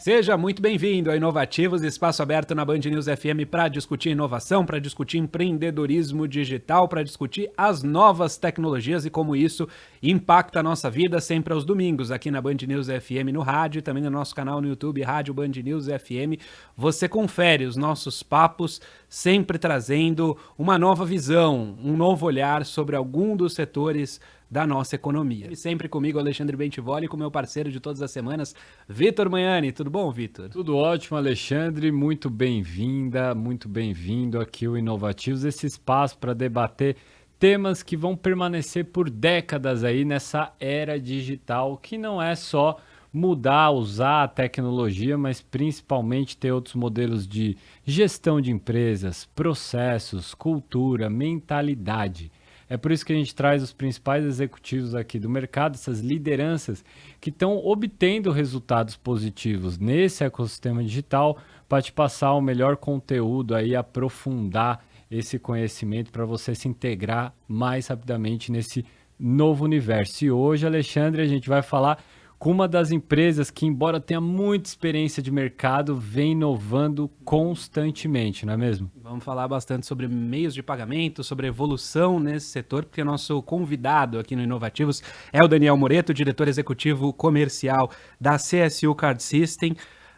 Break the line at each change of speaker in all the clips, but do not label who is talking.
Seja muito bem-vindo ao Inovativos, espaço aberto na Band News FM para discutir inovação, para discutir empreendedorismo digital, para discutir as novas tecnologias e como isso impacta a nossa vida, sempre aos domingos, aqui na Band News FM no rádio e também no nosso canal no YouTube, Rádio Band News FM. Você confere os nossos papos, sempre trazendo uma nova visão, um novo olhar sobre algum dos setores da nossa economia. E sempre comigo, Alexandre Bentivoli, com meu parceiro de todas as semanas, Vitor Manhani. Tudo bom, Vitor?
Tudo ótimo, Alexandre. Muito bem-vinda, muito bem-vindo aqui ao Inovativos, esse espaço para debater temas que vão permanecer por décadas aí nessa era digital, que não é só mudar, usar a tecnologia, mas principalmente ter outros modelos de gestão de empresas, processos, cultura, mentalidade. É por isso que a gente traz os principais executivos aqui do mercado, essas lideranças que estão obtendo resultados positivos nesse ecossistema digital, para te passar o melhor conteúdo aí, aprofundar esse conhecimento para você se integrar mais rapidamente nesse novo universo. E hoje, Alexandre, a gente vai falar com uma das empresas que, embora tenha muita experiência de mercado, vem inovando constantemente, não é mesmo?
Vamos falar bastante sobre meios de pagamento, sobre evolução nesse setor, porque o nosso convidado aqui no Inovativos é o Daniel Moreto, diretor executivo comercial da CSU Card System.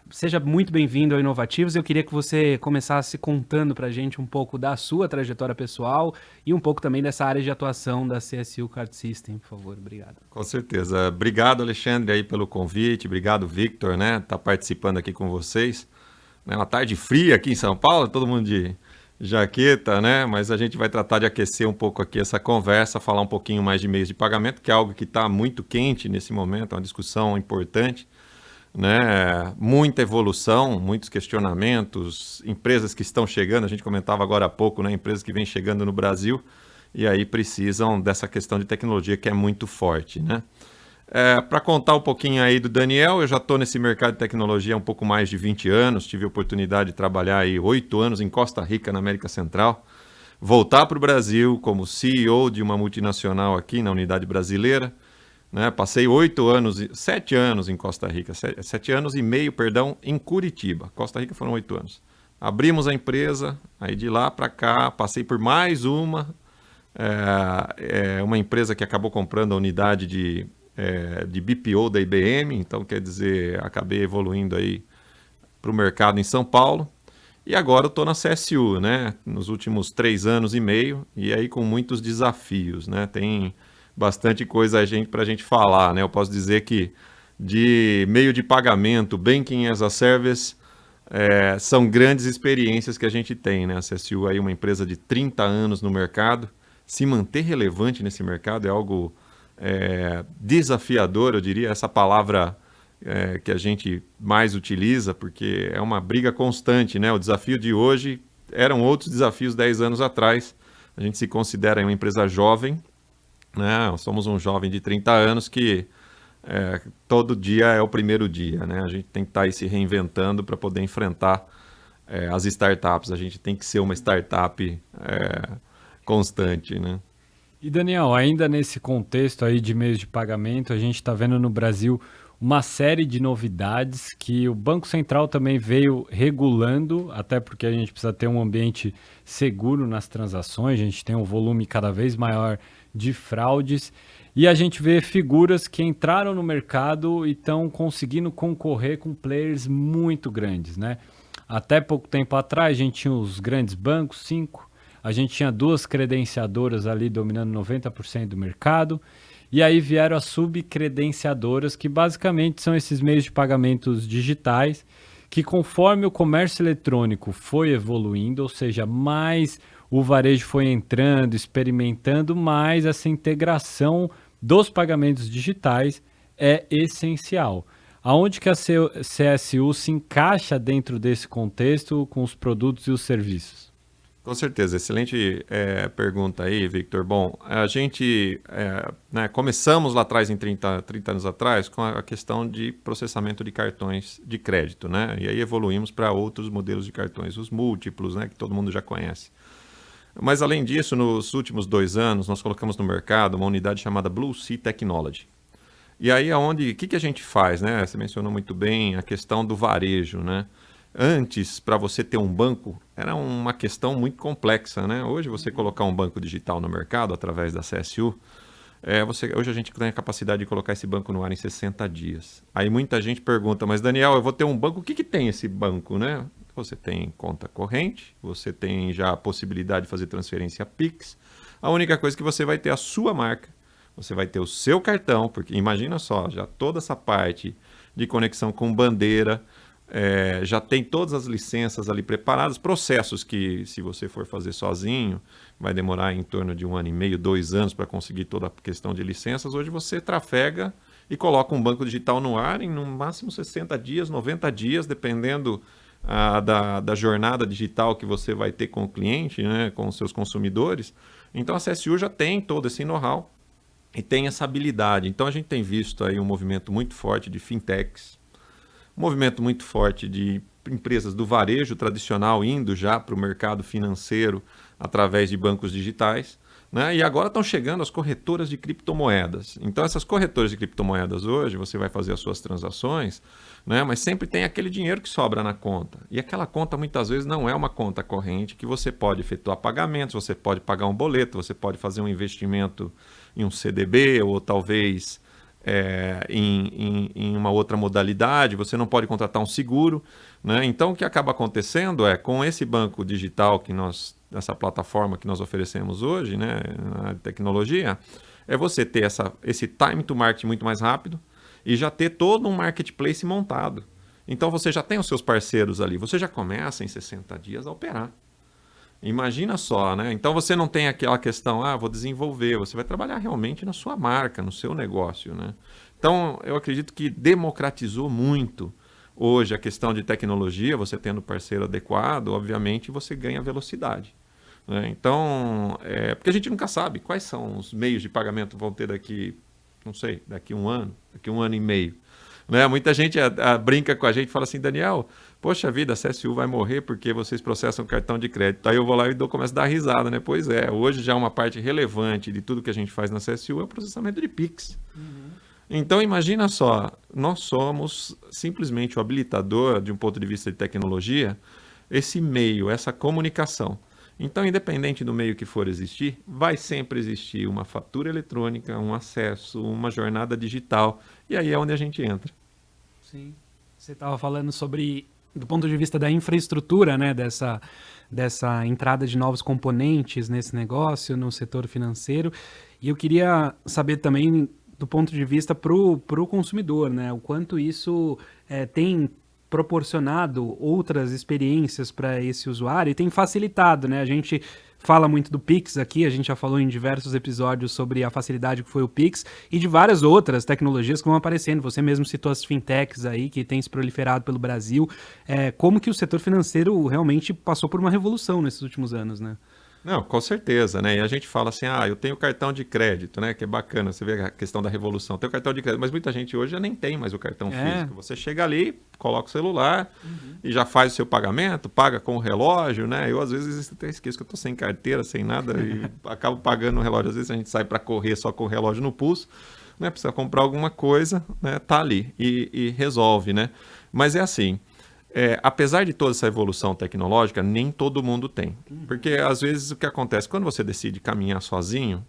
Seja muito bem-vindo ao Inovativos. Eu queria que você começasse contando para a gente um pouco da sua trajetória pessoal e um pouco também dessa área de atuação da CSU Card System, por favor. Obrigado.
Com certeza. Obrigado, Alexandre, aí pelo convite. Obrigado, Victor, né? Tá participando aqui com vocês. É uma tarde fria aqui em São Paulo, todo mundo de jaqueta, né? Mas a gente vai tratar de aquecer um pouco aqui essa conversa, falar um pouquinho mais de meios de pagamento, que é algo que está muito quente nesse momento, é uma discussão importante. Né? Muita evolução, muitos questionamentos, empresas que estão chegando, a gente comentava agora há pouco, né? Empresas que vêm chegando no Brasil e aí precisam dessa questão de tecnologia que é muito forte, né? Para contar um pouquinho aí do Daniel, eu já estou nesse mercado de tecnologia há um pouco mais de 20 anos, tive a oportunidade de trabalhar aí 8 anos em Costa Rica, na América Central, voltar para o Brasil como CEO de uma multinacional aqui na unidade brasileira, né? Passei 7 anos em Costa Rica, 7 anos e meio, perdão, em Curitiba. Costa Rica foram 8 anos. Abrimos a empresa, aí de lá para cá, passei por mais uma empresa que acabou comprando a unidade de BPO da IBM, então quer dizer, acabei evoluindo aí para o mercado em São Paulo. E agora eu estou na CSU, né? Nos últimos 3 anos e meio, e aí com muitos desafios, né? Tem bastante coisa para a gente falar, né? Eu posso dizer que de meio de pagamento, Banking as a Service, são grandes experiências que a gente tem, né? A CSU é uma empresa de 30 anos no mercado, se manter relevante nesse mercado é algo desafiador, eu diria, essa palavra que a gente mais utiliza, porque é uma briga constante, né? O desafio de hoje eram outros desafios 10 anos atrás. A gente se considera uma empresa jovem, né? Somos um jovem de 30 anos que todo dia é o primeiro dia, né? A gente tem que estar aí se reinventando para poder enfrentar as startups. A gente tem que ser uma startup constante, né?
E Daniel, ainda nesse contexto aí de meios de pagamento, a gente está vendo no Brasil uma série de novidades que o Banco Central também veio regulando, até porque a gente precisa ter um ambiente seguro nas transações, a gente tem um volume cada vez maior de fraudes e a gente vê figuras que entraram no mercado e estão conseguindo concorrer com players muito grandes, né? Até pouco tempo atrás a gente tinha os grandes bancos, 5, a gente tinha 2 credenciadoras ali dominando 90% do mercado, e aí vieram as subcredenciadoras, que basicamente são esses meios de pagamentos digitais, que conforme o comércio eletrônico foi evoluindo, ou seja, mais o varejo foi entrando, experimentando, mais essa integração dos pagamentos digitais é essencial. Aonde que a CSU se encaixa dentro desse contexto com os produtos e os serviços?
Com certeza, excelente pergunta aí, Victor. Bom, a gente né, começamos lá atrás, em 30 anos atrás, com a questão de processamento de cartões de crédito, né? E aí evoluímos para outros modelos de cartões, os múltiplos, né, que todo mundo já conhece. Mas além disso, nos últimos 2 anos, nós colocamos no mercado uma unidade chamada Blue Sea Technology. E aí o que a gente faz, né? Você mencionou muito bem a questão do varejo, né? Antes, para você ter um banco, era uma questão muito complexa, né? Hoje, você colocar um banco digital no mercado através da CSU, hoje a gente tem a capacidade de colocar esse banco no ar em 60 dias. Aí muita gente pergunta, mas Daniel, eu vou ter um banco, o que tem esse banco, né? Você tem conta corrente, você tem já a possibilidade de fazer transferência Pix. A única coisa que você vai ter a sua marca, você vai ter o seu cartão, porque imagina só, já toda essa parte de conexão com bandeira, já tem todas as licenças ali preparadas, processos que, se você for fazer sozinho, vai demorar em torno de 1 ano e meio, 2 anos para conseguir toda a questão de licenças. Hoje você trafega e coloca um banco digital no ar em no máximo 60 dias, 90 dias, dependendo da jornada digital que você vai ter com o cliente, né, com os seus consumidores. Então a CSU já tem todo esse know-how e tem essa habilidade. Então a gente tem visto aí um movimento muito forte de fintechs, um movimento muito forte de empresas do varejo tradicional indo já para o mercado financeiro através de bancos digitais, né? E agora estão chegando as corretoras de criptomoedas. Então essas corretoras de criptomoedas hoje, você vai fazer as suas transações, né? Mas sempre tem aquele dinheiro que sobra na conta. E aquela conta muitas vezes não é uma conta corrente que você pode efetuar pagamentos, você pode pagar um boleto, você pode fazer um investimento em um CDB ou talvez em uma outra modalidade, você não pode contratar um seguro, né? Então o que acaba acontecendo com esse banco digital essa plataforma que nós oferecemos hoje, né, na tecnologia, você ter esse time to market muito mais rápido e já ter todo um marketplace montado. Então você já tem os seus parceiros ali, você já começa em 60 dias a operar. Imagina só, né? Então você não tem aquela questão, vou desenvolver, você vai trabalhar realmente na sua marca, no seu negócio, né? Então eu acredito que democratizou muito hoje a questão de tecnologia, você tendo parceiro adequado, obviamente você ganha velocidade, né? Então, porque a gente nunca sabe quais são os meios de pagamento que vão ter daqui, não sei, daqui 1 ano, daqui 1 ano e meio. Né? Muita gente brinca com a gente e fala assim, Daniel, poxa vida, a CSU vai morrer porque vocês processam cartão de crédito. Aí eu vou lá e começo a dar risada, né? Pois hoje já uma parte relevante de tudo que a gente faz na CSU é o processamento de Pix. Uhum. Então imagina só, nós somos simplesmente o habilitador, de um ponto de vista de tecnologia, esse meio, essa comunicação. Então, independente do meio que for existir, vai sempre existir uma fatura eletrônica, um acesso, uma jornada digital, e aí é onde a gente entra.
Sim. Você estava falando sobre, do ponto de vista da infraestrutura, né, dessa entrada de novos componentes nesse negócio, no setor financeiro, e eu queria saber também do ponto de vista para o consumidor, né, o quanto isso tem proporcionado outras experiências para esse usuário e tem facilitado, né? A gente fala muito do Pix aqui, a gente já falou em diversos episódios sobre a facilidade que foi o Pix e de várias outras tecnologias que vão aparecendo. Você mesmo citou as fintechs aí que têm se proliferado pelo Brasil. Como que o setor financeiro realmente passou por uma revolução nesses últimos anos, né?
Não, com certeza, né? E a gente fala assim, eu tenho cartão de crédito, né? Que é bacana, você vê a questão da revolução. Tem o cartão de crédito, mas muita gente hoje já nem tem mais o cartão físico. Você chega ali, coloca o celular e já faz o seu pagamento, paga com o relógio, né? Eu às vezes até esqueço que eu tô sem carteira, sem nada e acabo pagando o relógio. Às vezes a gente sai para correr só com o relógio no pulso, né? Precisa comprar alguma coisa, né? Tá ali e resolve, né? Mas é assim... apesar de toda essa evolução tecnológica, nem todo mundo tem. Porque, às vezes, o que acontece? Quando você decide caminhar sozinho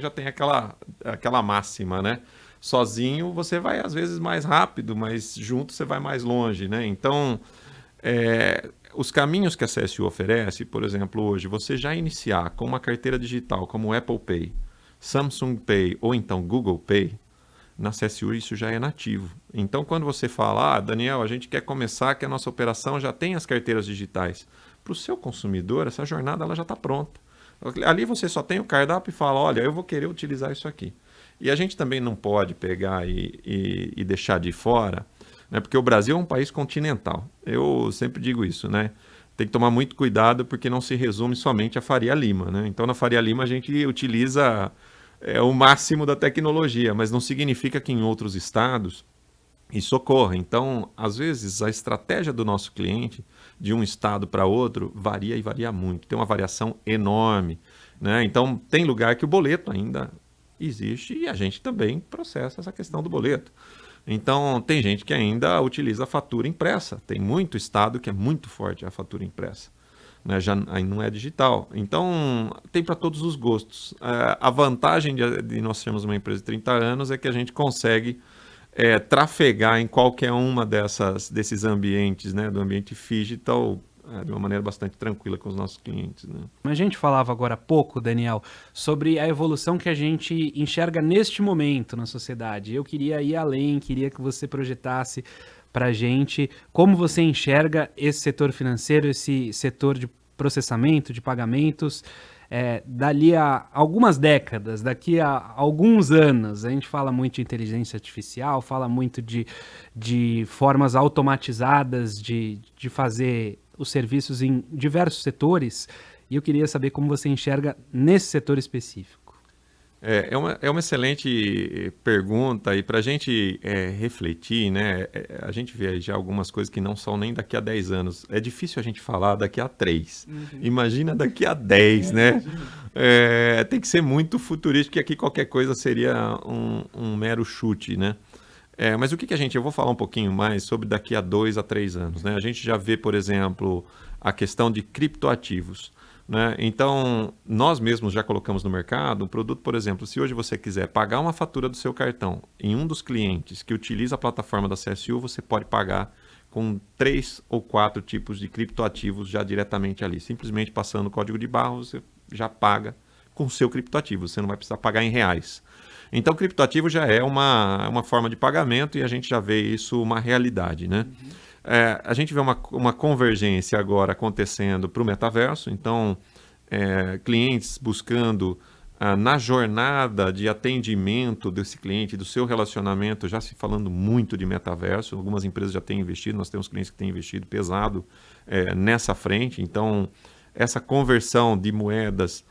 já tem aquela máxima, né? Sozinho você vai, às vezes, mais rápido, mas junto você vai mais longe, né? Então, os caminhos que a CSU oferece, por exemplo, hoje, você já iniciar com uma carteira digital como o Apple Pay, Samsung Pay ou então Google Pay, na CSU isso já é nativo. Então, quando você fala, Daniel, a gente quer começar que a nossa operação já tem as carteiras digitais. Para o seu consumidor, essa jornada ela já está pronta. Ali você só tem o cardápio e fala, olha, eu vou querer utilizar isso aqui. E a gente também não pode pegar e deixar de fora, né? Porque o Brasil é um país continental. Eu sempre digo isso, né? tem que tomar muito cuidado porque não se resume somente à Faria Lima, né? Então, na Faria Lima, a gente utiliza o máximo da tecnologia, mas não significa que em outros estados isso ocorra. Então, às vezes, a estratégia do nosso cliente, de um estado para outro, varia e varia muito. Tem uma variação enorme, né? Então, tem lugar que o boleto ainda existe e a gente também processa essa questão do boleto. Então, tem gente que ainda utiliza a fatura impressa. Tem muito estado que é muito forte a fatura impressa, né? Já aí não é digital. Então, tem para todos os gostos. A vantagem de nós sermos uma empresa de 30 anos é que a gente consegue trafegar em qualquer uma desses ambientes, né? Do ambiente digital, de uma maneira bastante tranquila com os nossos clientes, né?
A gente falava agora há pouco, Daniel, sobre a evolução que a gente enxerga neste momento na sociedade. Eu queria ir além, queria que você projetasse para a gente como você enxerga esse setor financeiro, esse setor de processamento, de pagamentos, dali a algumas décadas, daqui a alguns anos. A gente fala muito de inteligência artificial, fala muito de formas automatizadas de fazer os serviços em diversos setores, e eu queria saber como você enxerga nesse setor específico.
É uma excelente pergunta, e para a gente refletir, né? A gente vê já algumas coisas que não são nem daqui a 10 anos. É difícil a gente falar daqui a 3. Imagina daqui a 10, né? Tem que ser muito futurístico, e aqui qualquer coisa seria um mero chute, né? Mas o que eu vou falar um pouquinho mais sobre daqui a 2 a 3 anos, né? A gente já vê, por exemplo, a questão de criptoativos, né? Então, nós mesmos já colocamos no mercado um produto, por exemplo, se hoje você quiser pagar uma fatura do seu cartão em um dos clientes que utiliza a plataforma da CSU, você pode pagar com 3 ou 4 tipos de criptoativos já diretamente ali. Simplesmente passando o código de barra, você já paga com o seu criptoativo, você não vai precisar pagar em reais. Então, criptoativo já é uma forma de pagamento, e a gente já vê isso uma realidade, né? A gente vê uma convergência agora acontecendo para o metaverso. Então, clientes buscando na jornada de atendimento desse cliente, do seu relacionamento, já se falando muito de metaverso. Algumas empresas já têm investido, nós temos clientes que têm investido pesado nessa frente. Então, essa conversão de moedas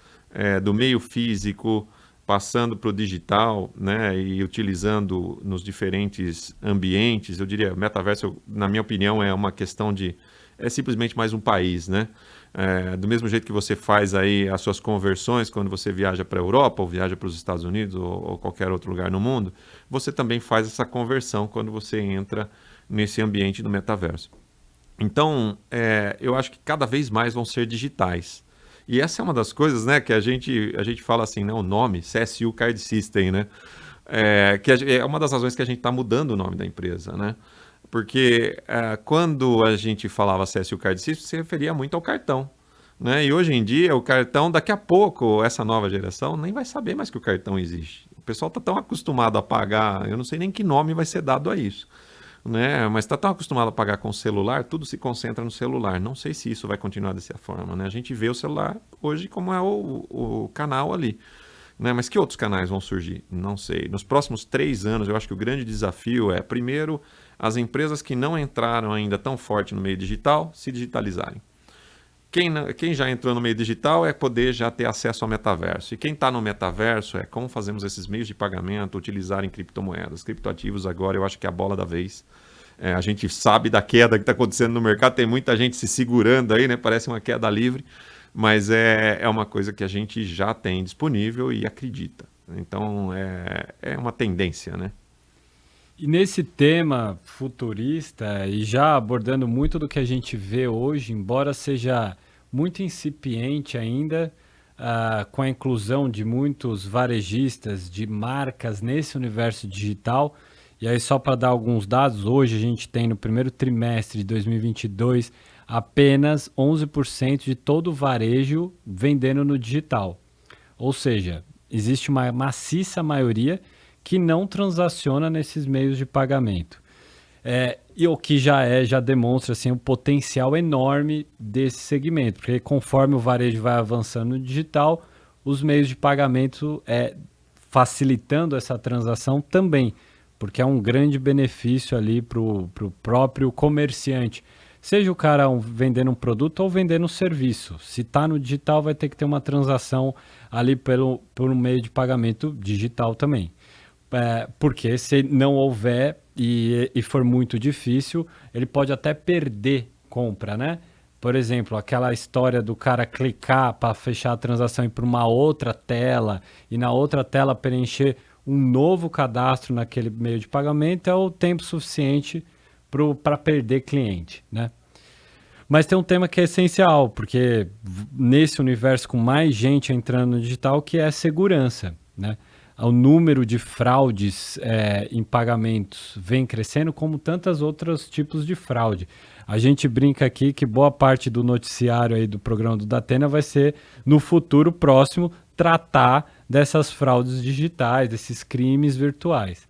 do meio físico passando para o digital, né, e utilizando nos diferentes ambientes, eu diria, metaverso, na minha opinião, é uma questão é simplesmente mais um país, né? Do mesmo jeito que você faz aí as suas conversões quando você viaja para a Europa, ou viaja para os Estados Unidos, ou qualquer outro lugar no mundo, você também faz essa conversão quando você entra nesse ambiente do metaverso. Então, eu acho que cada vez mais vão ser digitais. E essa é uma das coisas, né, que a gente fala assim, né, o nome, CSU Card System, né, que é uma das razões que a gente está mudando o nome da empresa, né, porque quando a gente falava CSU Card System, se referia muito ao cartão, né, e hoje em dia o cartão, daqui a pouco, essa nova geração nem vai saber mais que o cartão existe. O pessoal está tão acostumado a pagar, eu não sei nem que nome vai ser dado a isso, né? Mas está tão acostumado a pagar com o celular, tudo se concentra no celular. Não sei se isso vai continuar dessa forma, né? A gente vê o celular hoje como é o canal ali, né? Mas que outros canais vão surgir? Não sei. Nos próximos 3 anos, eu acho que o grande desafio primeiro, as empresas que não entraram ainda tão forte no meio digital, se digitalizarem. Quem já entrou no meio digital poder já ter acesso ao metaverso. E quem está no metaverso como fazemos esses meios de pagamento utilizarem criptomoedas. Criptoativos agora eu acho que é a bola da vez. A gente sabe da queda que está acontecendo no mercado, tem muita gente se segurando aí, né? Parece uma queda livre, mas é uma coisa que a gente já tem disponível e acredita. Então é uma tendência, né?
E nesse tema futurista, e já abordando muito do que a gente vê hoje, embora seja muito incipiente ainda, com a inclusão de muitos varejistas, de marcas nesse universo digital, e aí só para dar alguns dados, hoje a gente tem no primeiro trimestre de 2022 apenas 11% de todo o varejo vendendo no digital. Ou seja, existe uma maciça maioria que não transaciona nesses meios de pagamento. E o que já demonstra assim, um potencial enorme desse segmento, porque conforme o varejo vai avançando no digital, os meios de pagamento facilitando essa transação também, porque é um grande benefício ali para o próprio comerciante Seja o cara vendendo um produto ou vendendo um serviço. Se está no digital, vai ter que ter uma transação ali por um meio de pagamento digital também. Porque se não houver e for muito difícil, ele pode até perder compra, né? Por exemplo, aquela história do cara clicar para fechar a transação e ir para uma outra tela e na outra tela preencher um novo cadastro naquele meio de pagamento é o tempo suficiente para perder cliente, né? Mas tem um tema que é essencial, porque nesse universo com mais gente entrando no digital, que é a segurança, né? O número de fraudes em pagamentos vem crescendo, como tantos outros tipos de fraude. A gente brinca aqui que boa parte do noticiário aí do programa do Datena vai ser, no futuro próximo, tratar dessas fraudes digitais, desses crimes virtuais.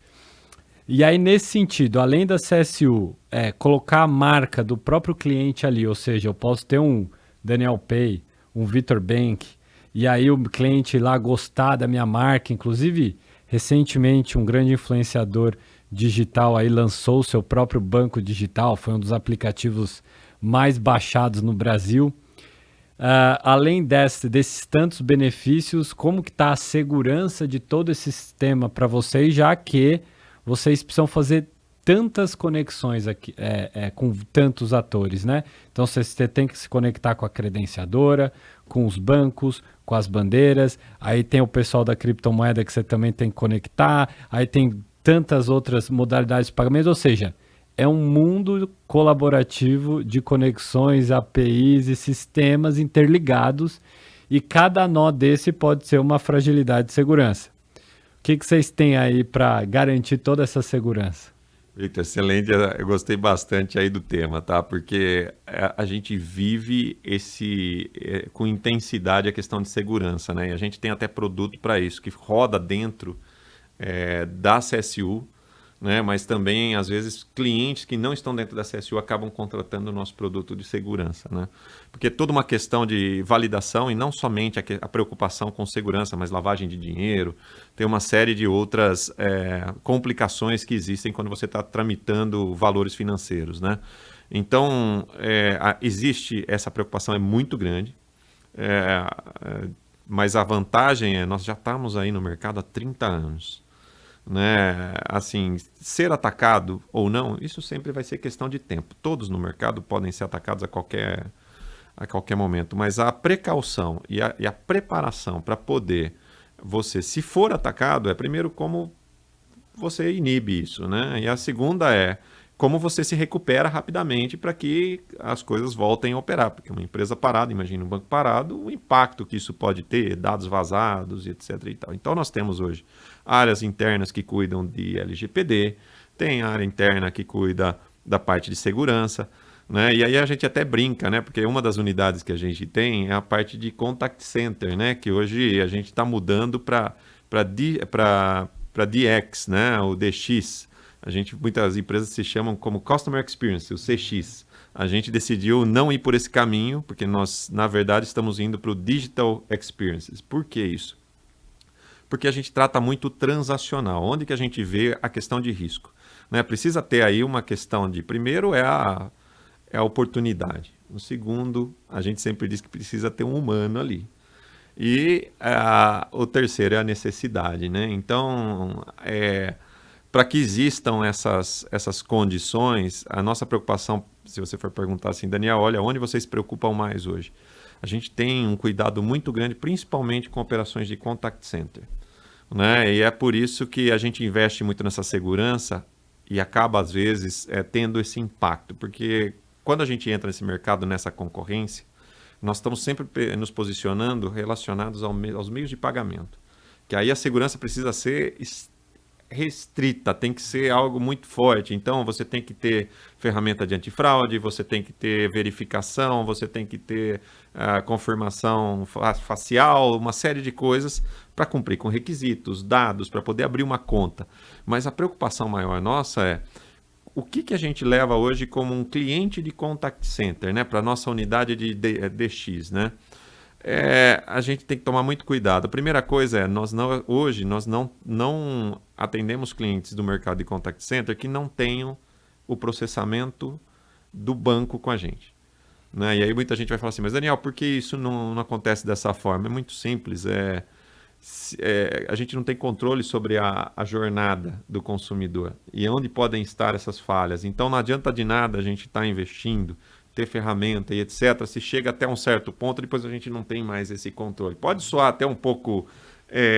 E aí, nesse sentido, além da CSU, colocar a marca do próprio cliente ali, ou seja, eu posso ter um Daniel Pay, um Vitor Bank, e aí o cliente lá gostar da minha marca. Inclusive, recentemente, um grande influenciador digital aí lançou o seu próprio banco digital, foi um dos aplicativos mais baixados no Brasil. Além desses tantos benefícios, como que está a segurança de todo esse sistema para vocês, já que vocês precisam fazer tantas conexões aqui, com tantos atores, né? Então você tem que se conectar com a credenciadora, com os bancos, com as bandeiras, aí tem o pessoal da criptomoeda que você também tem que conectar, aí tem tantas outras modalidades de pagamento, ou seja, é um mundo colaborativo de conexões, APIs e sistemas interligados, e cada nó desse pode ser uma fragilidade de segurança. O que vocês têm aí para garantir toda essa segurança?
Victor, excelente. Eu gostei bastante aí do tema, tá? Porque a gente vive com intensidade a questão de segurança, né? E a gente tem até produto para isso, que roda dentro da CSU, né? Mas também, às vezes, clientes que não estão dentro da CSU acabam contratando o nosso produto de segurança, né? Porque toda uma questão de validação e não somente a preocupação com segurança, mas lavagem de dinheiro, tem uma série de outras complicações que existem quando você está tramitando valores financeiros, né? Então, existe essa preocupação, é muito grande, mas a vantagem é nós já estamos aí no mercado há 30 anos. Né? Assim, ser atacado ou não, isso sempre vai ser questão de tempo. Todos no mercado podem ser atacados a qualquer momento, mas a precaução e a preparação para poder você, se for atacado, primeiro como você inibe isso, né? E a segunda como você se recupera rapidamente para que as coisas voltem a operar, porque uma empresa parada, imagina um banco parado, o impacto que isso pode ter, dados vazados, etc. e tal. Então nós temos hoje áreas internas que cuidam de LGPD, tem área interna que cuida da parte de segurança, né? E aí a gente até brinca, né? Porque uma das unidades que a gente tem é a parte de contact center, né? Que hoje a gente está mudando para DX, né? O DX. Muitas empresas se chamam como Customer Experience, o CX. A gente decidiu não ir por esse caminho, porque nós, na verdade, estamos indo para o Digital Experiences. Por que isso? Porque a gente trata muito transacional, onde que a gente vê a questão de risco, né? Precisa ter aí uma questão de, primeiro, é a oportunidade. No segundo, a gente sempre diz que precisa ter um humano ali. E o terceiro é a necessidade, né? Então, para que existam essas condições, a nossa preocupação, se você for perguntar assim, Daniel, olha, onde vocês se preocupam mais hoje? A gente tem um cuidado muito grande, principalmente com operações de contact center, né? E é por isso que a gente investe muito nessa segurança e acaba, às vezes, tendo esse impacto, porque quando a gente entra nesse mercado, nessa concorrência, nós estamos sempre nos posicionando relacionados aos meios de pagamento, que aí a segurança precisa ser restrita, tem que ser algo muito forte. Então você tem que ter ferramenta de antifraude, você tem que ter verificação, você tem que ter confirmação facial, uma série de coisas para cumprir com requisitos, dados, para poder abrir uma conta. Mas a preocupação maior nossa é o que a gente leva hoje como um cliente de contact center, né, para a nossa unidade de DX, né? A gente tem que tomar muito cuidado. A primeira coisa hoje nós não atendemos clientes do mercado de contact center que não tenham o processamento do banco com a gente. Né? E aí muita gente vai falar assim, mas Daniel, por que isso não acontece dessa forma? É muito simples, a gente não tem controle sobre a jornada do consumidor e onde podem estar essas falhas. Então não adianta de nada a gente estar investindo, ter ferramenta e etc. Se chega até um certo ponto, depois a gente não tem mais esse controle. Pode soar até um pouco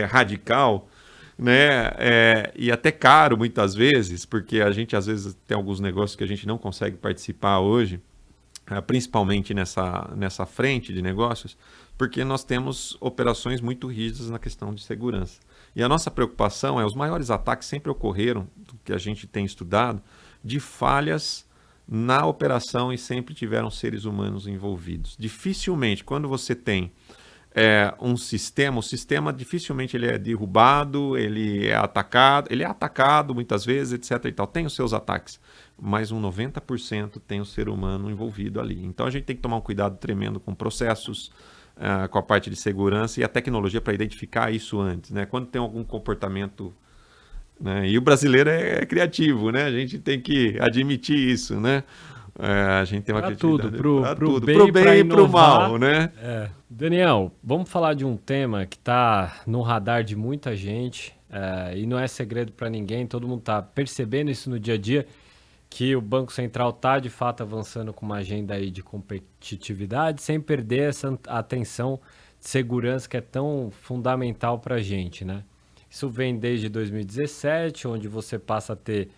radical, né? E até caro muitas vezes, porque a gente às vezes tem alguns negócios que a gente não consegue participar hoje, principalmente nessa frente de negócios, porque nós temos operações muito rígidas na questão de segurança. E a nossa preocupação os maiores ataques sempre ocorreram, do que a gente tem estudado, de falhas na operação e sempre tiveram seres humanos envolvidos. Dificilmente, quando você tem o sistema dificilmente ele é derrubado, ele é atacado muitas vezes, etc. e tal. Tem os seus ataques, mas 90% tem o ser humano envolvido ali. Então a gente tem que tomar um cuidado tremendo com processos, com a parte de segurança e a tecnologia para identificar isso antes, né? Quando tem algum comportamento, né? E o brasileiro é criativo, né? A gente tem que admitir isso, né? A gente tem uma criatividade
para tudo,
pro bem e pro mal, né?
Daniel, vamos falar de um tema que está no radar de muita gente e não é segredo para ninguém, todo mundo está percebendo isso no dia a dia, que o Banco Central está de fato avançando com uma agenda aí de competitividade, sem perder essa atenção de segurança que é tão fundamental para a gente, né? Isso vem desde 2017, onde você passa a ter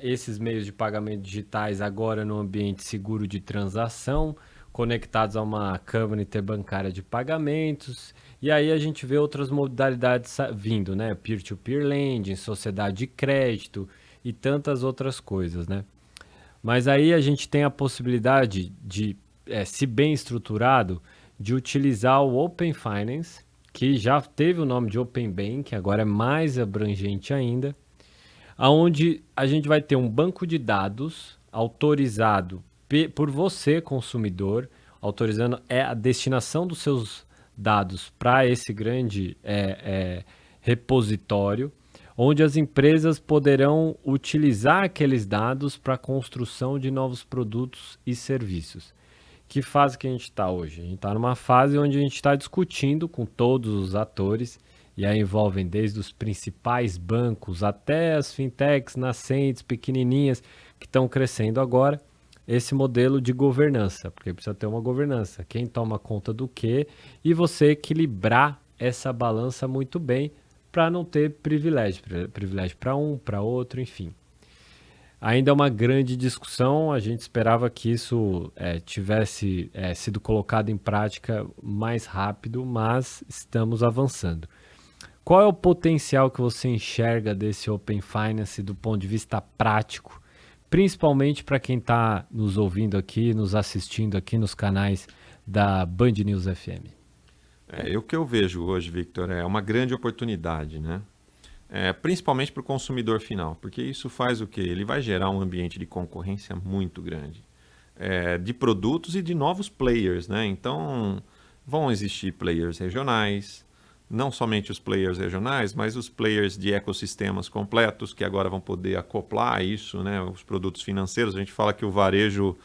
esses meios de pagamento digitais agora no ambiente seguro de transação, conectados a uma câmara interbancária de pagamentos, e aí a gente vê outras modalidades vindo, né? Peer-to-peer lending, sociedade de crédito e tantas outras coisas, né? Mas aí a gente tem a possibilidade de, se bem estruturado, de utilizar o Open Finance, que já teve o nome de Open Bank, agora é mais abrangente ainda, onde a gente vai ter um banco de dados autorizado por você, consumidor, autorizando a destinação dos seus dados para esse grande repositório, onde as empresas poderão utilizar aqueles dados para a construção de novos produtos e serviços. Que fase que a gente está hoje? A gente está numa fase onde a gente está discutindo com todos os atores, e aí envolvem desde os principais bancos até as fintechs nascentes, pequenininhas, que estão crescendo agora, esse modelo de governança, porque precisa ter uma governança, quem toma conta do quê, e você equilibrar essa balança muito bem para não ter privilégio para um, para outro, enfim. Ainda é uma grande discussão, a gente esperava que isso tivesse sido colocado em prática mais rápido, mas estamos avançando. Qual é o potencial que você enxerga desse Open Finance do ponto de vista prático, principalmente para quem está nos ouvindo aqui, nos assistindo aqui nos canais da Band News FM?
O que eu vejo hoje, Victor, é uma grande oportunidade, né? Principalmente para o consumidor final, porque isso faz o quê? Ele vai gerar um ambiente de concorrência muito grande, de produtos e de novos players, né? Então, vão existir players regionais, não somente os players regionais, mas os players de ecossistemas completos, que agora vão poder acoplar isso, né? Os produtos financeiros. A gente fala que o varejo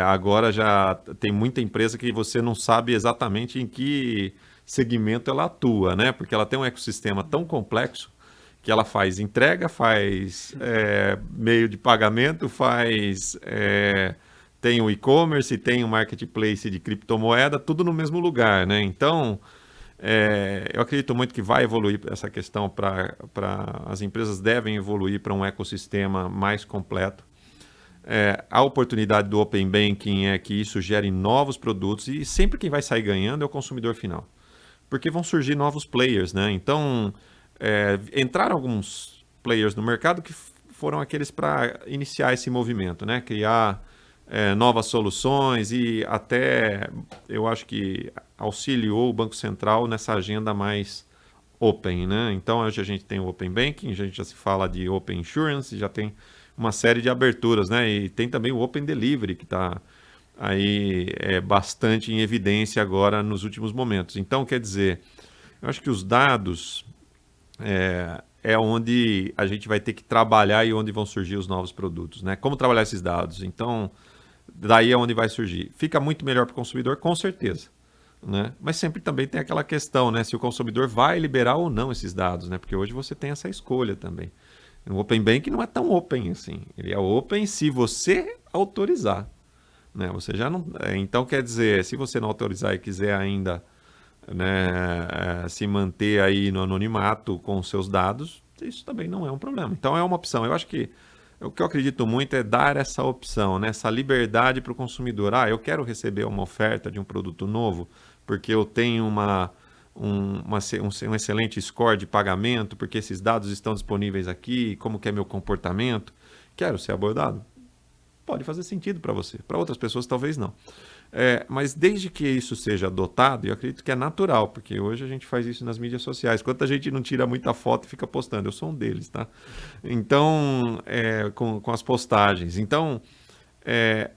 agora já tem muita empresa que você não sabe exatamente em que segmento ela atua, né? Porque ela tem um ecossistema tão complexo que ela faz entrega, faz meio de pagamento, tem o e-commerce, tem o marketplace de criptomoeda, tudo no mesmo lugar, né? Então, eu acredito muito que vai evoluir essa questão as empresas devem evoluir para um ecossistema mais completo. A oportunidade do Open Banking é que isso gere novos produtos e sempre quem vai sair ganhando é o consumidor final. Porque vão surgir novos players, né? Então, entraram alguns players no mercado que foram aqueles para iniciar esse movimento, né? Criar novas soluções e até, eu acho que auxiliou o Banco Central nessa agenda mais open, né? Então, hoje a gente tem o Open Banking, a gente já se fala de Open Insurance, já tem uma série de aberturas, né? E tem também o Open Delivery, que está aí bastante em evidência agora nos últimos momentos. Então, quer dizer, eu acho que os dados onde a gente vai ter que trabalhar e onde vão surgir os novos produtos, né? Como trabalhar esses dados? Então, daí é onde vai surgir. Fica muito melhor para o consumidor, com certeza. Né? Mas sempre também tem aquela questão, né? Se o consumidor vai liberar ou não esses dados, né? Porque hoje você tem essa escolha também. O Open Banking não é tão open assim. Ele é open se você autorizar. Né? Você já não... Então, quer dizer, se você não autorizar e quiser ainda, né, se manter aí no anonimato com os seus dados, isso também não é um problema. Então, é uma opção. Eu acho que o que eu acredito muito é dar essa opção, né? Essa liberdade para o consumidor. Eu quero receber uma oferta de um produto novo porque eu tenho um excelente score de pagamento, porque esses dados estão disponíveis aqui, como que é meu comportamento. Quero ser abordado. Pode fazer sentido para você. Para outras pessoas, talvez não. Mas desde que isso seja adotado, eu acredito que é natural, porque hoje a gente faz isso nas mídias sociais. Quanta gente não tira muita foto e fica postando? Eu sou um deles, tá? Então, com as postagens. Então,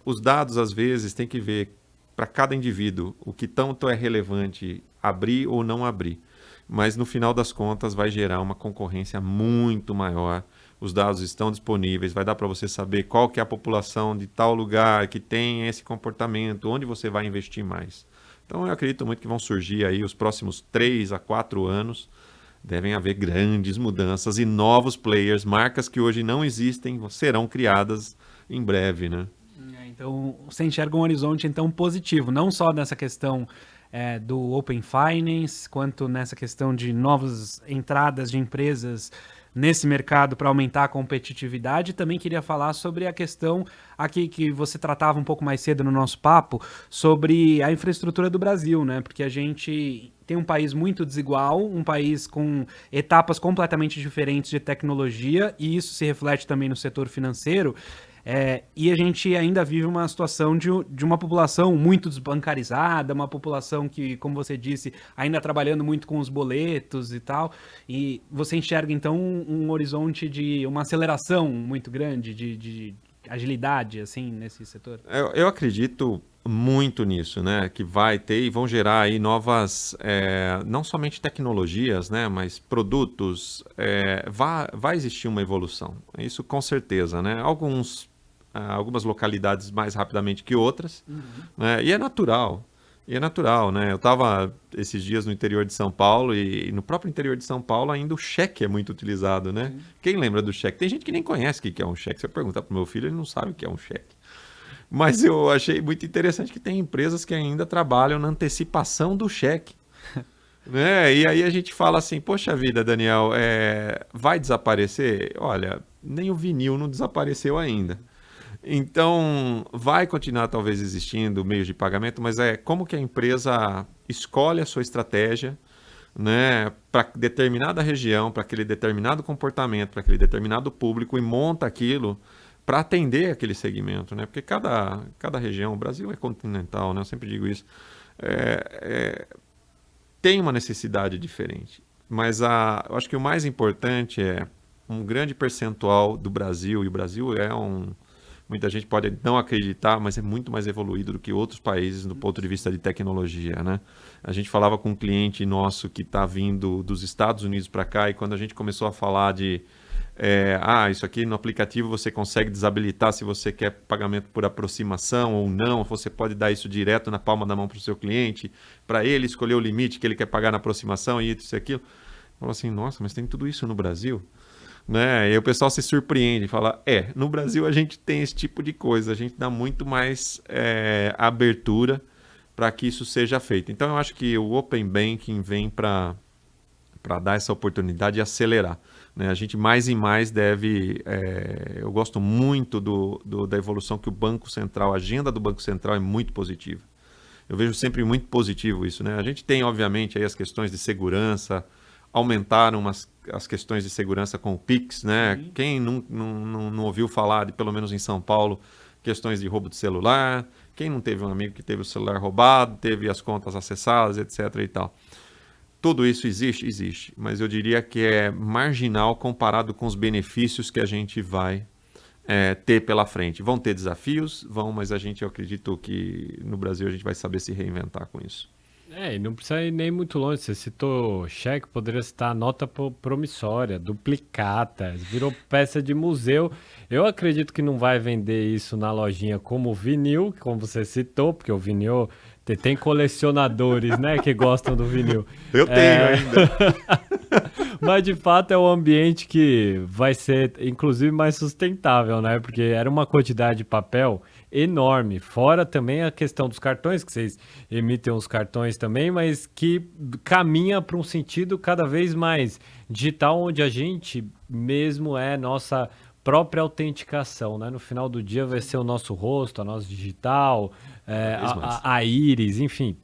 os dados, às vezes, tem que ver para cada indivíduo o que tanto é relevante abrir ou não abrir. Mas, no final das contas, vai gerar uma concorrência muito maior. Os dados estão disponíveis, vai dar para você saber qual que é a população de tal lugar que tem esse comportamento, onde você vai investir mais. Então eu acredito muito que vão surgir aí os próximos 3 a 4 anos, devem haver grandes mudanças e novos players, marcas que hoje não existem, serão criadas em breve, né?
Então você enxerga um horizonte então positivo, não só nessa questão do Open Finance, quanto nessa questão de novas entradas de empresas nesse mercado para aumentar a competitividade. Também queria falar sobre a questão aqui que você tratava um pouco mais cedo no nosso papo, sobre a infraestrutura do Brasil, né? Porque a gente tem um país muito desigual, um país com etapas completamente diferentes de tecnologia, e isso se reflete também no setor financeiro. E a gente ainda vive uma situação de uma população muito desbancarizada, uma população que, como você disse, ainda trabalhando muito com os boletos e tal. E você enxerga, então, um horizonte de uma aceleração muito grande de agilidade, assim, nesse setor?
Eu acredito muito nisso, né? Que vai ter e vão gerar aí novas, não somente tecnologias, né? Mas produtos. Vai existir uma evolução. Isso com certeza, né? Algumas localidades mais rapidamente que outras, né? E é natural. Né? Eu estava esses dias no interior de São Paulo e no próprio interior de São Paulo ainda o cheque é muito utilizado, né? Quem lembra do cheque? Tem gente que nem conhece o que é um cheque. Se eu perguntar para o meu filho, ele não sabe o que é um cheque. Mas eu achei muito interessante que tem empresas que ainda trabalham na antecipação do cheque. Né? E aí a gente fala assim, poxa vida, Daniel, vai desaparecer? Olha, nem o vinil não desapareceu ainda. Então, vai continuar talvez existindo meios de pagamento, mas como que a empresa escolhe a sua estratégia, né, para determinada região, para aquele determinado comportamento, para aquele determinado público e monta aquilo para atender aquele segmento, né? Porque cada região, o Brasil é continental, né? Eu sempre digo isso, tem uma necessidade diferente. Mas eu acho que o mais importante é um grande percentual do Brasil, e o Brasil muita gente pode não acreditar, mas é muito mais evoluído do que outros países do ponto de vista de tecnologia, né? A gente falava com um cliente nosso que está vindo dos Estados Unidos para cá, e quando a gente começou a falar de isso aqui no aplicativo você consegue desabilitar se você quer pagamento por aproximação ou não, você pode dar isso direto na palma da mão para o seu cliente, para ele escolher o limite que ele quer pagar na aproximação e isso e aquilo. Falou assim, nossa, mas tem tudo isso no Brasil? Né? E o pessoal se surpreende e fala, no Brasil a gente tem esse tipo de coisa, a gente dá muito mais abertura para que isso seja feito. Então eu acho que o Open Banking vem para dar essa oportunidade e acelerar. Né? A gente mais e mais deve... eu gosto muito da evolução que o Banco Central, a agenda do Banco Central é muito positiva. Eu vejo sempre muito positivo isso. Né? A gente tem, obviamente, aí as questões de segurança, aumentaram as questões de segurança com o Pix, né? Quem não ouviu falar, pelo menos em São Paulo, questões de roubo de celular, quem não teve um amigo que teve o celular roubado, teve as contas acessadas, etc. e tal. Tudo isso existe? Existe, mas eu diria que é marginal comparado com os benefícios que a gente vai ter pela frente. Vão ter desafios? Vão, mas eu acredito que no Brasil a gente vai saber se reinventar com isso.
E não precisa ir nem muito longe. Você citou cheque, poderia citar nota promissória, duplicata, virou peça de museu. Eu acredito que não vai vender isso na lojinha como vinil, como você citou, porque o vinil tem colecionadores, né, que gostam do vinil.
Eu tenho ainda.
Mas de fato é um ambiente que vai ser, inclusive, mais sustentável, né? Porque era uma quantidade de papel enorme. Fora também a questão dos cartões, que vocês emitem os cartões também, mas que caminha para um sentido cada vez mais digital, onde a gente mesmo é nossa própria autenticação, né? No final do dia vai ser o nosso rosto, a nossa digital, a íris, enfim,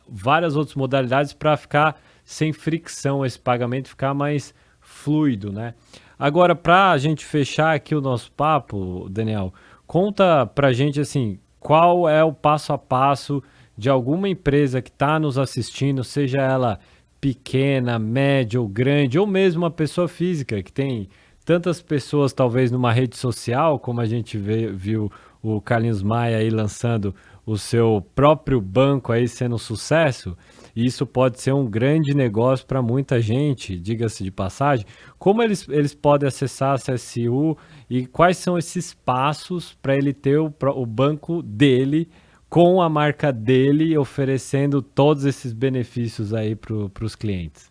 várias outras modalidades para ficar sem fricção esse pagamento, ficar mais fluido, né? Agora, para a gente fechar aqui o nosso papo, Daniel, conta para a gente, assim, qual é o passo a passo de alguma empresa que está nos assistindo, seja ela pequena, média ou grande, ou mesmo uma pessoa física, que tem tantas pessoas, talvez, numa rede social, como a gente viu o Carlinhos Maia aí lançando o seu próprio banco aí sendo um sucesso, e isso pode ser um grande negócio para muita gente, diga-se de passagem. Como eles podem acessar a CSU e quais são esses passos para ele ter o banco dele com a marca dele, oferecendo todos esses benefícios aí para os clientes?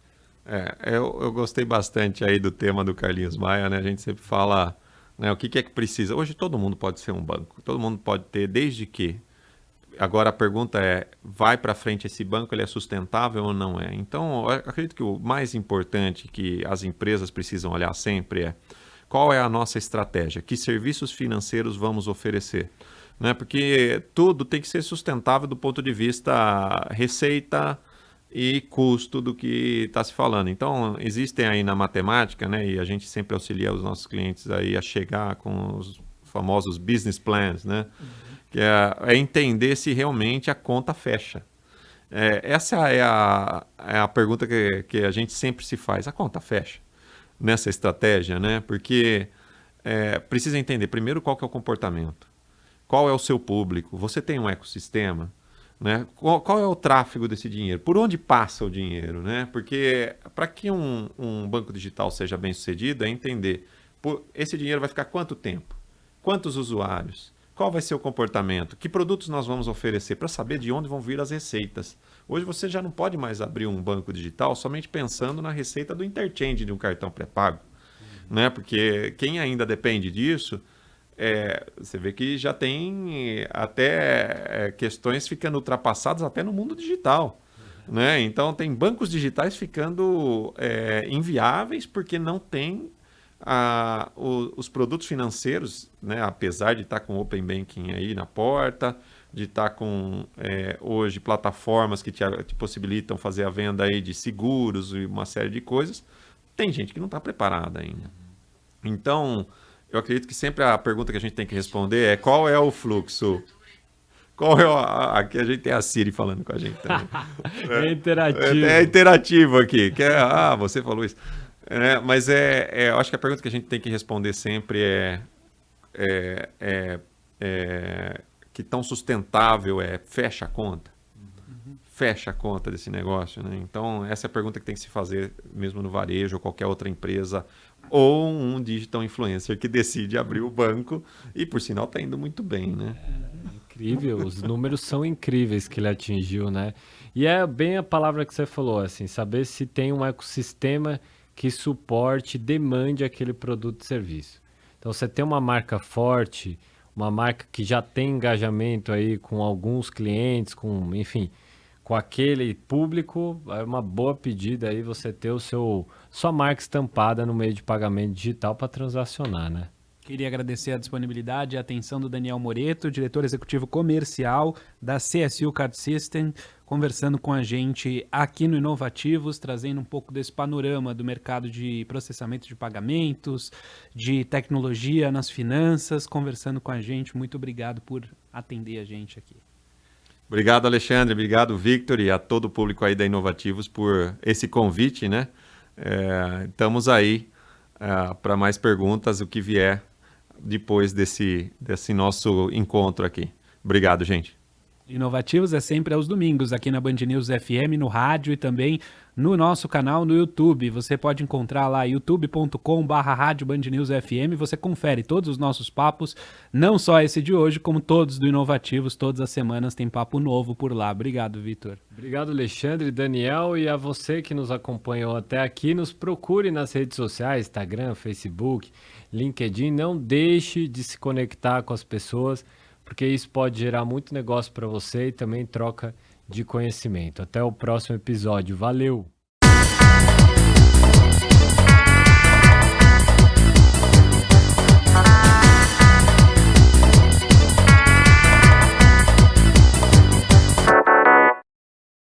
Eu gostei bastante aí do tema do Carlinhos Maia, né? A gente sempre fala, né, o que é que precisa. Hoje todo mundo pode ser um banco, todo mundo pode ter, desde que. Agora a pergunta é, vai para frente esse banco, ele é sustentável ou não é? Então, eu acredito que o mais importante que as empresas precisam olhar sempre é qual é a nossa estratégia, que serviços financeiros vamos oferecer, né? Porque tudo tem que ser sustentável do ponto de vista receita e custo do que está se falando. Então, existem aí na matemática, né, e a gente sempre auxilia os nossos clientes aí a chegar com os famosos business plans, né? Que é entender se realmente a conta fecha. Essa é a pergunta que a gente sempre se faz. A conta fecha nessa estratégia, né? Porque precisa entender primeiro qual que é o comportamento, qual é o seu público, você tem um ecossistema, né? Qual é o tráfego desse dinheiro, por onde passa o dinheiro, né? Porque para que um banco digital seja bem sucedido é entender esse dinheiro vai ficar quanto tempo, quantos usuários, qual vai ser o comportamento? Que produtos nós vamos oferecer para saber de onde vão vir as receitas? Hoje você já não pode mais abrir um banco digital somente pensando na receita do interchange de um cartão pré-pago, né? Porque quem ainda depende disso, você vê que já tem até questões ficando ultrapassadas até no mundo digital, né? Então tem bancos digitais ficando inviáveis porque não tem os produtos financeiros, né, apesar de estar com o Open Banking aí na porta, de estar com hoje plataformas que te possibilitam fazer a venda aí de seguros e uma série de coisas, tem gente que não está preparada ainda. Então, eu acredito que sempre a pergunta que a gente tem que responder é qual é o fluxo? Aqui a gente tem a Siri falando com a gente também.
É interativo.
É interativo aqui. Você falou isso. Mas eu acho que a pergunta que a gente tem que responder sempre que tão sustentável fecha a conta? Fecha a conta desse negócio, né? Então, essa é a pergunta que tem que se fazer mesmo no varejo ou qualquer outra empresa ou um digital influencer que decide abrir o banco e, por sinal, está indo muito bem, né?
Incrível, os números são incríveis que ele atingiu, né? E é bem a palavra que você falou, assim, saber se tem um ecossistema que suporte, demande aquele produto e serviço. Então, você tem uma marca forte, uma marca que já tem engajamento aí com alguns clientes, enfim, com aquele público, é uma boa pedida aí você ter sua marca estampada no meio de pagamento digital para transacionar, né?
Queria agradecer a disponibilidade e a atenção do Daniel Moreto, diretor executivo comercial da CSU Card System, conversando com a gente aqui no Inovativos, trazendo um pouco desse panorama do mercado de processamento de pagamentos, de tecnologia nas finanças, conversando com a gente. Muito obrigado por atender a gente aqui.
Obrigado, Alexandre. Obrigado, Victor, e a todo o público aí da Inovativos por esse convite, né? Estamos aí para mais perguntas, o que vier depois desse nosso encontro aqui. Obrigado, gente.
Inovativos é sempre aos domingos, aqui na Band News FM, no rádio e também no nosso canal no YouTube. Você pode encontrar lá youtube.com/rádio Band News FM. Você confere todos os nossos papos, não só esse de hoje, como todos do Inovativos. Todas as semanas tem papo novo por lá. Obrigado, Vitor.
Obrigado, Alexandre, Daniel, e a você que nos acompanhou até aqui. Nos procure nas redes sociais, Instagram, Facebook, LinkedIn. Não deixe de se conectar com as pessoas, porque isso pode gerar muito negócio para você e também troca de conhecimento. Até o próximo episódio. Valeu!